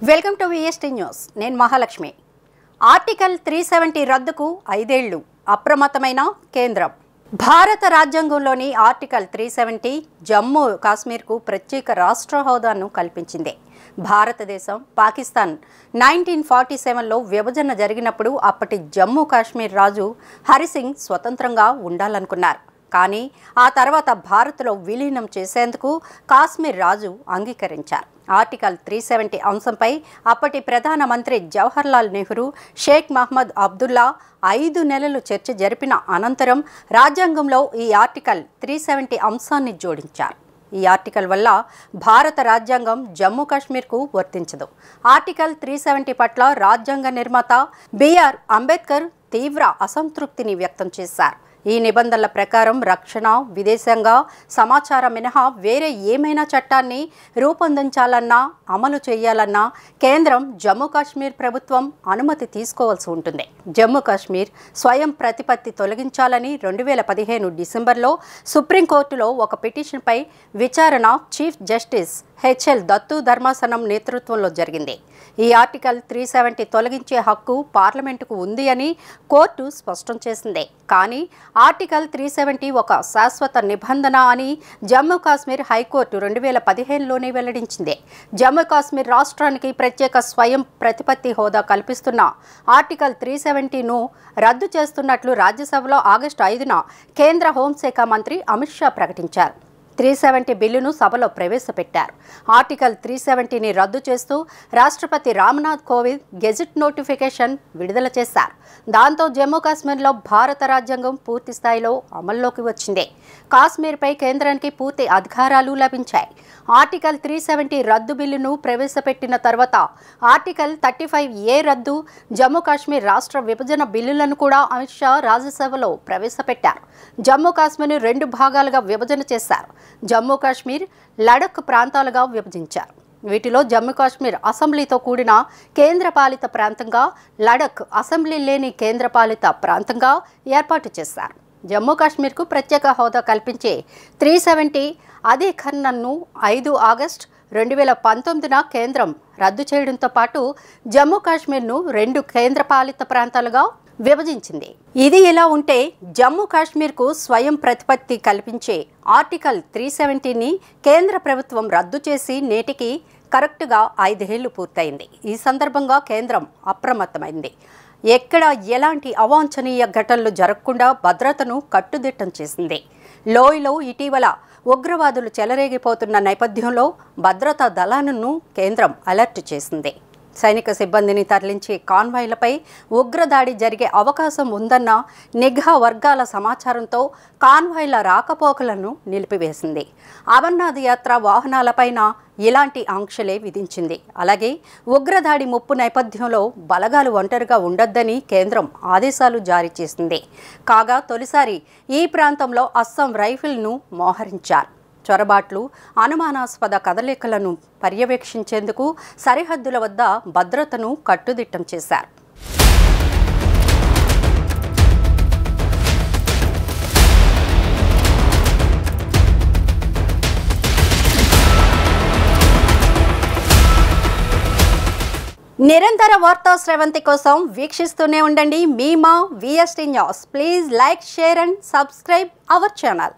Welcome to VST news. నేను Mahalakshmi. Article 370 రద్దుకు 5 ఏళ్లు అప్రమత్తమైన కేంద్రం. భారత రాజ్యాంగంలోని ఆర్టికల్ 370 జమ్మూ కాశ్మీర్కు ప్రత్యేక రాష్ట్ర హోదాను కల్పించింది. భారతదేశం పాకిస్తాన్ 1947లో విభజన జరిగినప్పుడు అప్పటి జమ్మూ కాశ్మీర్ రాజు హరిసింగ్ స్వతంత్రంగా ఉండాలనుకున్నారు. కానీ ఆ తర్వాత భారత్లో విలీనం చేసేందుకు కాశ్మీర్ రాజు అంగీకరించారు. ఆర్టికల్ 370 అంశంపై అప్పటి ప్రధానమంత్రి జవహర్లాల్ నెహ్రూ, షేక్ మహమ్మద్ అబ్దుల్లా 5 నెలలు చర్చ జరిపిన అనంతరం రాజ్యాంగంలో ఈ ఆర్టికల్ 370 అంశాన్ని జోడించారు. ఈ ఆర్టికల్ వల్ల భారత రాజ్యాంగం జమ్మూ కాశ్మీర్కు వర్తించదు. ఆర్టికల్ 370 పట్ల రాజ్యాంగ నిర్మాత బిఆర్ అంబేద్కర్ తీవ్ర అసంతృప్తిని వ్యక్తం చేశారు. ఈ నిబంధనల ప్రకారం రక్షణ, విదేశాంగ సమాచారం మినహా వేరే ఏమైనా చట్టాన్ని రూపొందించాలన్నా, అమలు చేయాలన్నా కేంద్రం జమ్మూ కాశ్మీర్ ప్రభుత్వం అనుమతి తీసుకోవాల్సి ఉంటుంది. జమ్మూ కాశ్మీర్ స్వయం ప్రతిపత్తి తొలగించాలని 2015 డిసెంబర్లో సుప్రీంకోర్టులో ఒక పిటిషన్పై విచారణ చీఫ్ జస్టిస్ HL దత్తు ధర్మాసనం నేతృత్వంలో జరిగింది. ఈ ఆర్టికల్ 370 తొలగించే హక్కు పార్లమెంటుకు ఉంది అని కోర్టు స్పష్టం చేసింది. కానీ ఆర్టికల్ 370 ఒక శాశ్వత నిబంధన అని జమ్మూ కాశ్మీర్ హైకోర్టు 2015లోనే వెల్లడించింది. జమ్మూ కాశ్మీర్ రాష్ట్రానికి ప్రత్యేక స్వయం ప్రతిపత్తి హోదా కల్పిస్తున్న ఆర్టికల్ 370ను రద్దు చేస్తున్నట్లు రాజ్యసభలో ఆగస్టు 5న కేంద్ర హోంశాఖ మంత్రి అమిత్ షా ప్రకటించారు. 370 బిల్లును సభలో ప్రవేశపెట్టారు. ఆర్టికల్ 370ని రద్దు చేస్తూ రాష్ట్రపతి రామ్నాథ్ కోవింద్ గెజిట్ నోటిఫికేషన్ విడుదల చేశారు. దాంతో జమ్మూ కాశ్మీర్లో భారత రాజ్యాంగం పూర్తి స్థాయిలో అమల్లోకి వచ్చింది. కాశ్మీర్పై కేంద్రానికి పూర్తి అధికారాలు లభించాయి. ఆర్టికల్ 370 రద్దు బిల్లును ప్రవేశపెట్టిన తర్వాత ఆర్టికల్ 35A రద్దు, జమ్మూ కాశ్మీర్ రాష్ట్ర విభజన బిల్లులను కూడా అమిత్ షా రాజ్యసభలో ప్రవేశపెట్టారు. జమ్మూ కాశ్మీర్ను 2 భాగాలుగా విభజన చేశారు. జమ్మూ కాశ్మీర్, లడఖ్ ప్రాంతాలుగా విభజించారు. వీటిలో జమ్మూ కాశ్మీర్ అసెంబ్లీతో కూడిన కేంద్రపాలిత ప్రాంతంగా, లడఖ్ అసెంబ్లీ లేని కేంద్రపాలిత ప్రాంతంగా ఏర్పాటు చేశారు. జమ్మూ కాశ్మీర్కు ప్రత్యేక హోదా కల్పించే 370 అధికరణను 5 ఆగస్టు 2019న కేంద్రం రద్దు చేయడంతో పాటు జమ్మూ కాశ్మీర్ను 2 కేంద్రపాలిత ప్రాంతాలుగా విభజించింది. ఇది ఇలా ఉంటే జమ్మూ కాశ్మీర్కు స్వయం ప్రతిపత్తి కల్పించే ఆర్టికల్ 370ని కేంద్ర ప్రభుత్వం రద్దు చేసి నేటికి కరెక్ట్గా 5 ఏళ్లు పూర్తయింది. ఈ సందర్భంగా కేంద్రం అప్రమత్తమైంది. ఎక్కడ ఎలాంటి అవాంఛనీయ ఘటనలు జరగకుండా భద్రతను కట్టుదిట్టం చేసింది. లోయలో ఇటీవల ఉగ్రవాదులు చెలరేగిపోతున్న నేపథ్యంలో భద్రతా దళాలను కేంద్రం అలర్ట్ చేసింది. సైనిక సిబ్బందిని తరలించే కాన్వాయ్లపై ఉగ్రదాడి జరిగే అవకాశం ఉందన్న నిఘా వర్గాల సమాచారంతో కాన్వాయ్ల రాకపోకలను నిలిపివేసింది. అమర్నాథ్ యాత్ర వాహనాలపైన ఇలాంటి ఆంక్షలే విధించింది. అలాగే ఉగ్రదాడి ముప్పు నేపథ్యంలో బలగాలు ఒంటరిగా ఉండొద్దని కేంద్రం ఆదేశాలు జారీ చేసింది. కాగా తొలిసారి ఈ ప్రాంతంలో అస్సాం రైఫిల్ను మోహరించారు. చొరబాట్లు, అనుమానాస్పద కదలికలను పర్యవేక్షించేందుకు సరిహద్దుల వద్ద భద్రతను కట్టుదిట్టం చేశారు. నిరంతర వార్తా స్రవంతి కోసం వీక్షిస్తూనే ఉండండి మీ VST news. Please like, share and subscribe our channel.